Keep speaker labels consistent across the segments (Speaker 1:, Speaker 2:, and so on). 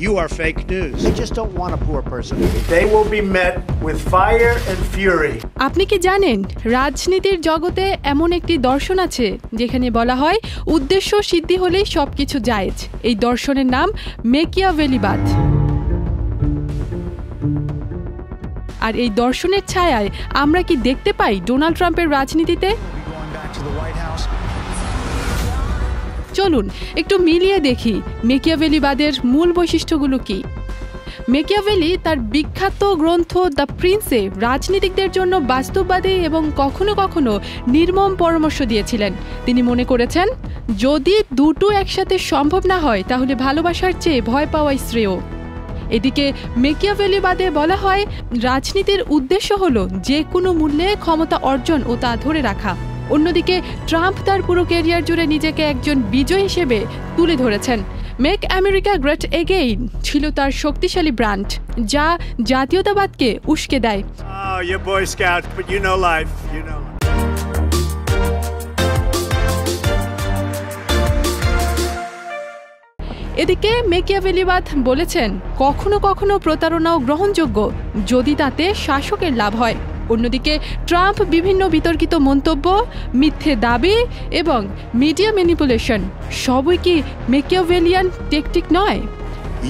Speaker 1: You are fake news.
Speaker 2: They just don't want a poor person.
Speaker 3: They will be met with fire and fury.
Speaker 4: আপনি কি জানেন রাজনীতির জগতে এমন একটি দর্শন আছে যেখানে বলা হয় উদ্দেশ্য সিদ্ধি হলেই সবকিছু জায়েজ। এই দর্শনের নাম মেকিয়াভেলিবাদ। আর এই দর্শনের ছায়ায় আমরা কি দেখতে পাই ডোনাল্ড ট্রাম্পের রাজনীতিতে? চলুন একটু মিলিয়ে দেখি মেকিয়াভেলিবাদের মূল বৈশিষ্ট্যগুলো কি। মেকিয়াভেলি তার বিখ্যাত গ্রন্থ দ্য প্রিন্সে রাজনীতিকদের জন্য বাস্তববাদী এবং কখনো কখনো নির্মম পরামর্শ দিয়েছিলেন। তিনি মনে করেছেন যদি দুটো একসাথে সম্ভব না হয় তাহলে ভালোবাসার চেয়ে ভয় পাওয়াই শ্রেয়। এদিকে মেকিয়াভেলিবাদে বলা হয় রাজনীতির উদ্দেশ্য হলো যে কোনো মূল্যে ক্ষমতা অর্জন ও তা ধরে রাখা। অন্যদিকে ট্রাম্প তার পুরো ক্যারিয়ার জুড়ে নিজেকে একজন বিজয়ী হিসেবে তুলে ধরেছেন। মেক আমেরিকা গ্রেট এগেইন ছিল তার শক্তিশালী ব্র্যান্ড, যা জাতীয়তাবাদকে উস্কে দেয়। এদিকে মেকিয়াভেলিবাদ বলেছেন কখনো কখনো প্রতারণাও গ্রহণযোগ্য যদি তাতে শাসকের লাভ হয়। অন্যদিকে ট্রাম্প বিভিন্ন বিতর্কিত মন্তব্য, মিথ্যে দাবি এবং মিডিয়া ম্যানিপুলেশন সবই কি মেকিয়াভেলিয়ান টেকটিক নয়?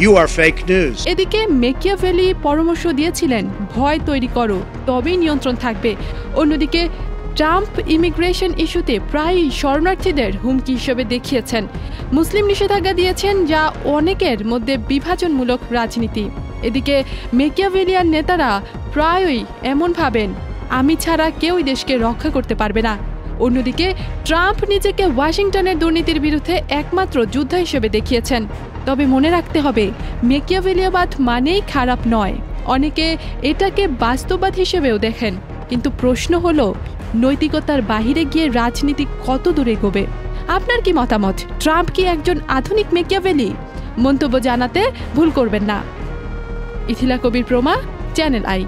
Speaker 1: You are fake news.
Speaker 4: এদিকে মেকিয়াভেলি পরামর্শ দিয়েছিলেন ভয় তৈরি করো তবেই নিয়ন্ত্রণ থাকবে। অন্যদিকে ট্রাম্প ইমিগ্রেশন ইস্যুতে প্রায়ই শরণার্থীদের হুমকি হিসেবে দেখিয়েছেন। মুসলিম নিষেধাজ্ঞা দিয়েছেন যা অনেকের মধ্যে বিভাজনমূলক রাজনীতি। এদিকে মেকিয়াভেলিয়ান নেতারা প্রায়ই এমন ভাবেন আমি ছাড়া কেউই দেশকে রক্ষা করতে পারবে না। অন্যদিকে ট্রাম্প নিজেকে ওয়াশিংটনের দুর্নীতির বিরুদ্ধে একমাত্র যোদ্ধা হিসেবে দেখিয়েছেন। তবে মনে রাখতে হবে মেকিয়াভেলিয়াবাদ মানেই খারাপ নয়, অনেকে এটাকে বাস্তববাদ হিসেবেও দেখেন। কিন্তু প্রশ্ন হলো নৈতিকতার বাহিরে গিয়ে রাজনীতি কত দূরে এগোবে? আপনার কি মতামত? ট্রাম্প কি একজন আধুনিক মেকিয়াভেলি? মন্তব্য জানাতে ভুল করবেন না। ইথিলা কবির প্রমা, চ্যানেল আই।